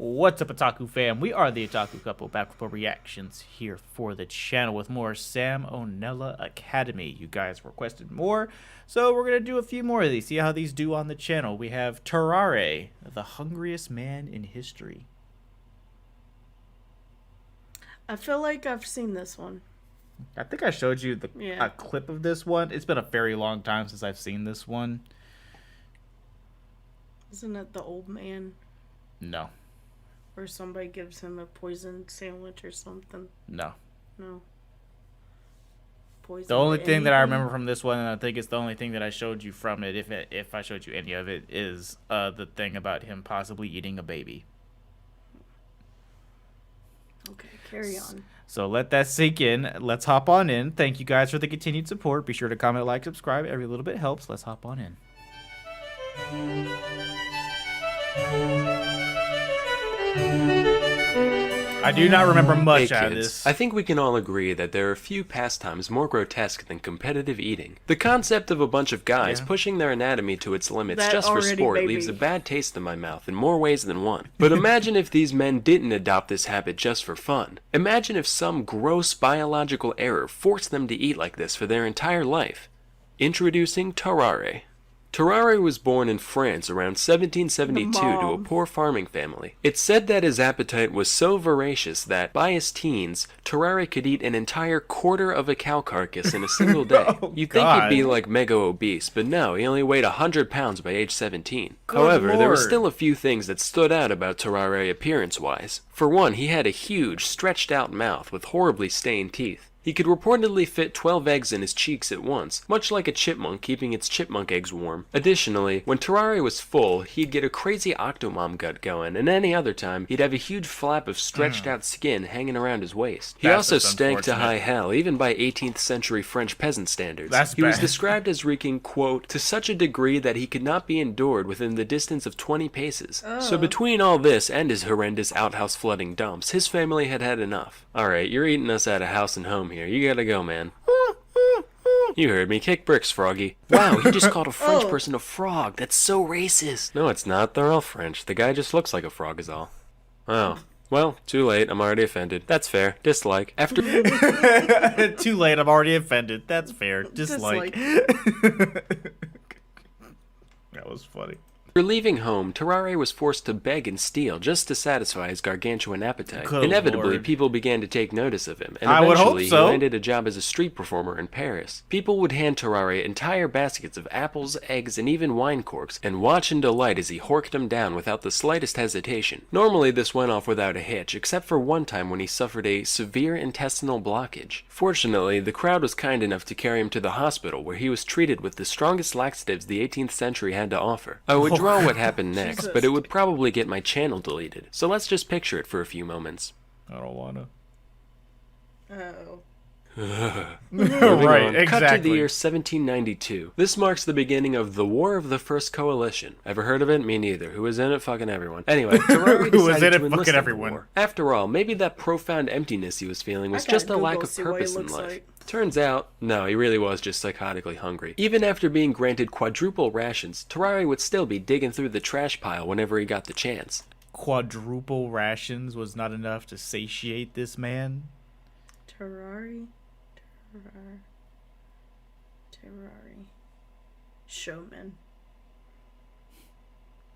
What's up, Otaku fam? We are the Otaku Couple, back with more reactions here for the channel with more Sam Onella Academy. You guys requested more, so we're going to do a few more of these, see how these do on the channel. We have Tarrare, the hungriest man in history. I feel like I've seen this one. I think I showed you a clip of this one. It's been a very long time since I've seen this one. Isn't it the old man? No. Or somebody gives him a poisoned sandwich or something? No. No. Poison. The only thing that I remember from this one, and I think it's the only thing that I showed you from it, if I showed you any of it, is the thing about him possibly eating a baby. Okay, carry on. So let that sink in. Let's hop on in. Thank you guys for the continued support. Be sure to comment, like, subscribe. Every little bit helps. Let's hop on in. I do not remember much out of this. I think we can all agree that there are few pastimes more grotesque than competitive eating. The concept of a bunch of guys pushing their anatomy to its limits just for sport leaves a bad taste in my mouth in more ways than one. But imagine if these men didn't adopt this habit just for fun. Imagine if some gross biological error forced them to eat like this for their entire life. Introducing Tarrare. Tarrare was born in France around 1772 to a poor farming family. It's said that his appetite was so voracious that, by his teens, Tarrare could eat an entire quarter of a cow carcass in a single day. You'd think he'd be like mega obese, but no, he only weighed 100 pounds by age 17. However, there were still a few things that stood out about Tarrare appearance-wise. For one, he had a huge, stretched-out mouth with horribly stained teeth. He could reportedly fit 12 eggs in his cheeks at once, much like a chipmunk keeping its chipmunk eggs warm. Additionally, when Tarrare was full, he'd get a crazy octomom gut going, and any other time, he'd have a huge flap of stretched out skin hanging around his waist. He also stank to high hell, even by 18th century French peasant standards. He was described as reeking, quote, to such a degree that he could not be endured within the distance of 20 paces. So between all this and his horrendous outhouse flooding dumps, his family had had enough. Alright, you're eating us out of house and home here. You gotta go, man. You heard me. Kick bricks, Froggy. Wow, he just called a French person a frog. That's so racist. No, it's not. They're all French. The guy just looks like a frog is all. Oh. Well, too late. I'm already offended. That's fair. Dislike. After... Too late. I'm already offended. That's fair. Dislike. That was funny. After leaving home, Tarrare was forced to beg and steal just to satisfy his gargantuan appetite. Good Inevitably, Lord. People began to take notice of him, and I would hope eventually so. he landed a job as a street performer in Paris. People would hand Tarrare entire baskets of apples, eggs, and even wine corks, and watch in delight as he horked them down without the slightest hesitation. Normally, this went off without a hitch, except for one time when he suffered a severe intestinal blockage. Fortunately, the crowd was kind enough to carry him to the hospital, where he was treated with the strongest laxatives the 18th century had to offer. I would draw what happened next, but it would probably get my channel deleted, so let's just picture it for a few moments. I don't wanna. Right, exactly. Cut to the year 1792. This marks the beginning of the War of the First Coalition. Ever heard of it? Me neither. Who was in it? Fucking everyone. Anyway, Tarrare decided to enlist in the war. After all, maybe that profound emptiness he was feeling was just a lack of purpose in life. Turns out, no, he really was just psychotically hungry. Even after being granted quadruple rations, Tarrare would still be digging through the trash pile whenever he got the chance. Quadruple rations was not enough to satiate this man? Tarrare. Showman.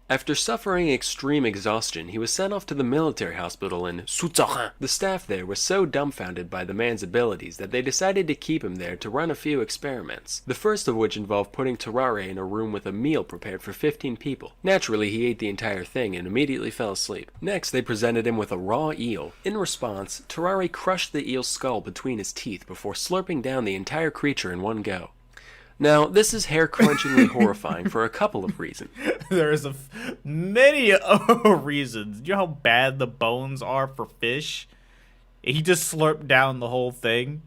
After suffering extreme exhaustion, he was sent off to the military hospital in Tarrare. The staff there was so dumbfounded by the man's abilities that they decided to keep him there to run a few experiments. The first of which involved putting Tarrare in a room with a meal prepared for 15 people. Naturally, he ate the entire thing and immediately fell asleep. Next, they presented him with a raw eel. In response, Tarrare crushed the eel's skull between his teeth before slurping down the entire creature in one go. Now, this is hair-crunchingly horrifying for a couple of reasons. There's many reasons. You know how bad the bones are for fish? He just slurped down the whole thing.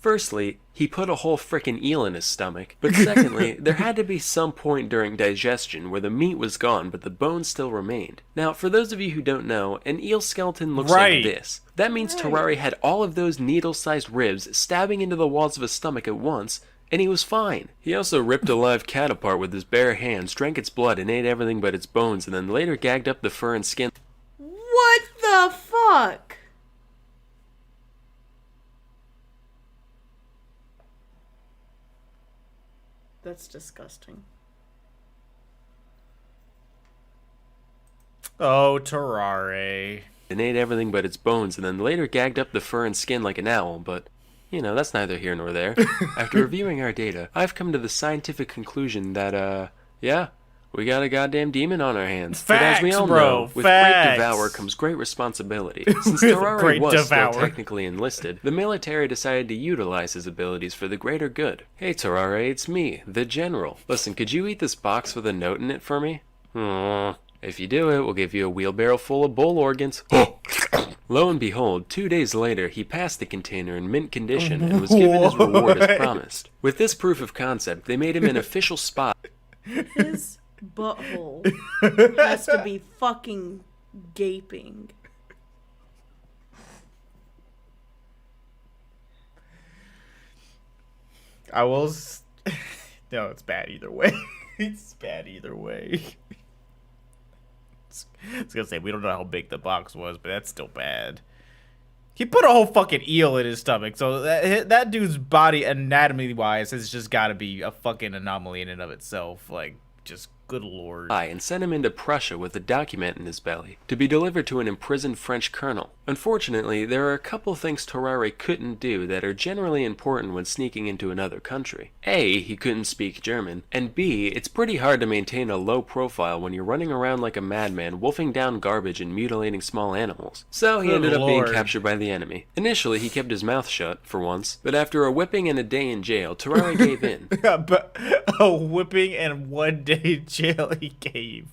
Firstly, he put a whole frickin' eel in his stomach. But secondly, there had to be some point during digestion where the meat was gone but the bones still remained. Now, for those of you who don't know, an eel skeleton looks like this. That means Tarrare had all of those needle-sized ribs stabbing into the walls of his stomach at once, and he was fine. He also ripped a live cat apart with his bare hands, drank its blood, and ate everything but its bones, and then later gagged up the fur and skin. What the fuck? That's disgusting. Oh, Tarrare. And ate everything but its bones, and then later gagged up the fur and skin like an owl, but, you know, that's neither here nor there. After reviewing our data, I've come to the scientific conclusion that, yeah, we got a goddamn demon on our hands. Facts, but as we all bro, know, with facts. great devour comes great responsibility. Since Tarrare was still devour. technically enlisted, the military decided to utilize his abilities for the greater good. Hey Tarrare, it's me, the General. Listen, could you eat this box with a note in it for me? If you do it, we'll give you a wheelbarrow full of bull organs. Lo and behold, 2 days later, he passed the container in mint condition and was given his reward as promised. With this proof of concept, they made him an official spy. His butthole has to be fucking gaping. I will... No, it's bad either way. It's bad either way. I was gonna say, we don't know how big the box was, but that's still bad. He put a whole fucking eel in his stomach, so that dude's body, anatomy-wise, has just gotta be a fucking anomaly in and of itself. Like, just good lord. And sent him into Prussia with a document in his belly, to be delivered to an imprisoned French colonel. Unfortunately, there are a couple things Tarrare couldn't do that are generally important when sneaking into another country. A, he couldn't speak German, and B, it's pretty hard to maintain a low profile when you're running around like a madman, wolfing down garbage and mutilating small animals. So he ended up being captured by the enemy. Initially, he kept his mouth shut, for once, but after a whipping and a day in jail, Tarrare gave in. But a whipping and 1 day in jail he gave.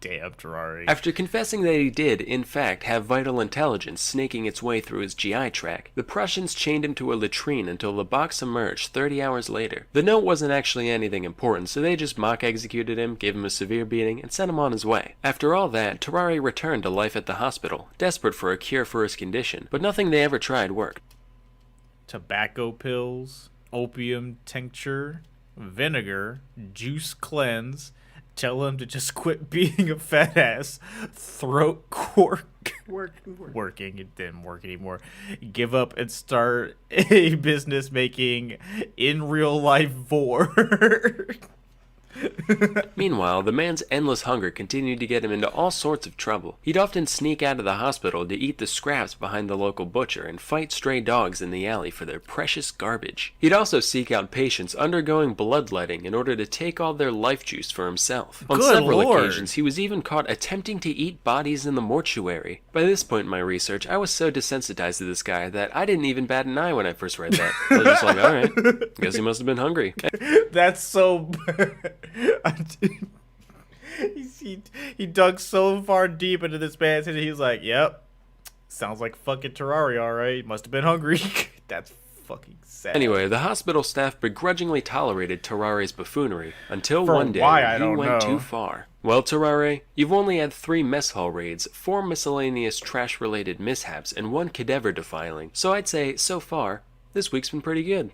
Damn, Tarrare. After confessing that he did, in fact, have vital intelligence snaking its way through his GI tract, the Prussians chained him to a latrine until the box emerged 30 hours later. The note wasn't actually anything important, so they just mock-executed him, gave him a severe beating, and sent him on his way. After all that, Tarrare returned to life at the hospital, desperate for a cure for his condition, but nothing they ever tried worked. Tobacco pills, opium tincture, vinegar, juice cleanse, tell him to just quit being a fat ass, throat cork. Working, it didn't work anymore. Give up and start a business making in real life vor. Meanwhile, the man's endless hunger continued to get him into all sorts of trouble. He'd often sneak out of the hospital to eat the scraps behind the local butcher and fight stray dogs in the alley for their precious garbage. He'd also seek out patients undergoing bloodletting in order to take all their life juice for himself. On several occasions, he was even caught attempting to eat bodies in the mortuary. By this point in my research, I was so desensitized to this guy that I didn't even bat an eye when I first read that. I was just like, alright, guess he must have been hungry. That's so... he dug so far deep into this man's head, he's like, yep, sounds like fucking Tarrare, alright, must have been hungry. That's fucking sad. Anyway, the hospital staff begrudgingly tolerated Tarrare's buffoonery until one day he went too far. Well, Tarrare, you've only had 3 mess hall raids, 4 miscellaneous trash-related mishaps, and 1 cadaver defiling, so I'd say, so far, this week's been pretty good.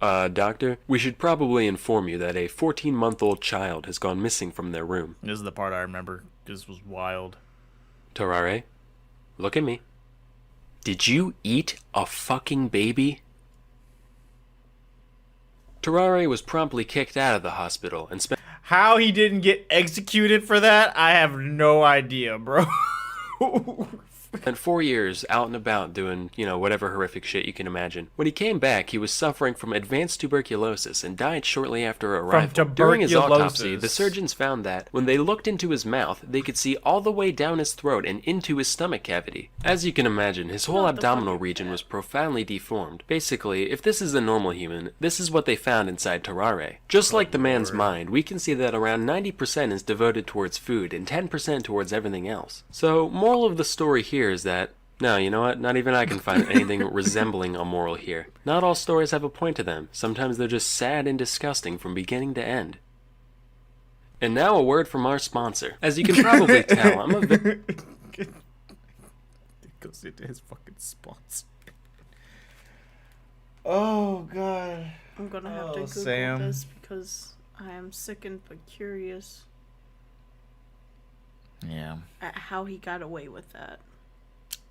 Doctor, we should probably inform you that a 14-month-old child has gone missing from their room. This is the part I remember. This was wild. Tarrare, look at me. Did you eat a fucking baby? Tarrare was promptly kicked out of the hospital and spent... How he didn't get executed for that, I have no idea, bro. And 4 years out and about doing, whatever horrific shit you can imagine. When he came back, he was suffering from advanced tuberculosis and died shortly after arrival. During his autopsy, the surgeons found that when they looked into his mouth, they could see all the way down his throat and into his stomach cavity. As you can imagine, his whole abdominal region was profoundly deformed. Basically, if this is a normal human, this is what they found inside Tarrare. Just like the man's mind, we can see that around 90% is devoted towards food and 10% towards everything else. So, moral of the story here is that, no, you know what, not even I can find anything resembling a moral here. Not all stories have a point to them. Sometimes they're just sad and disgusting from beginning to end. And now a word from our sponsor. As you can probably tell, I'm a It goes into his fucking sponsor. Oh, God. I'm gonna have to Google Sam. this because I am sickened but curious. Yeah. At how he got away with that.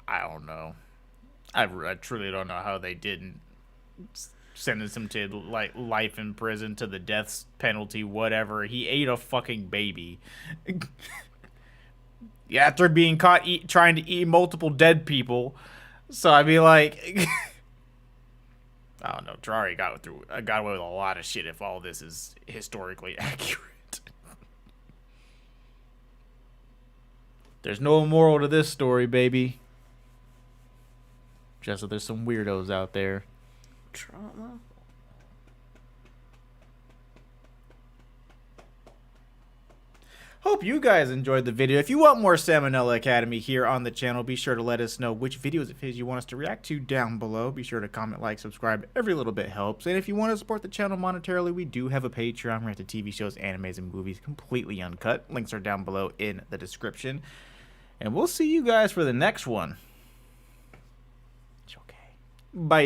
I don't know. I truly don't know how they didn't sentence him to like life in prison, to the death penalty, whatever. He ate a fucking baby. Yeah, after being caught trying to eat multiple dead people. So I'd be like, I don't know. Tarrare got away with a lot of shit if all this is historically accurate. There's no moral to this story, baby. Just that there's some weirdos out there. Trauma. Hope you guys enjoyed the video. If you want more Salmonella Academy here on the channel, be sure to let us know which videos of his you want us to react to down below. Be sure to comment, like, subscribe. Every little bit helps. And if you want to support the channel monetarily, we do have a Patreon. We have the TV shows, animes, and movies completely uncut. Links are down below in the description. And we'll see you guys for the next one. It's okay. Bye.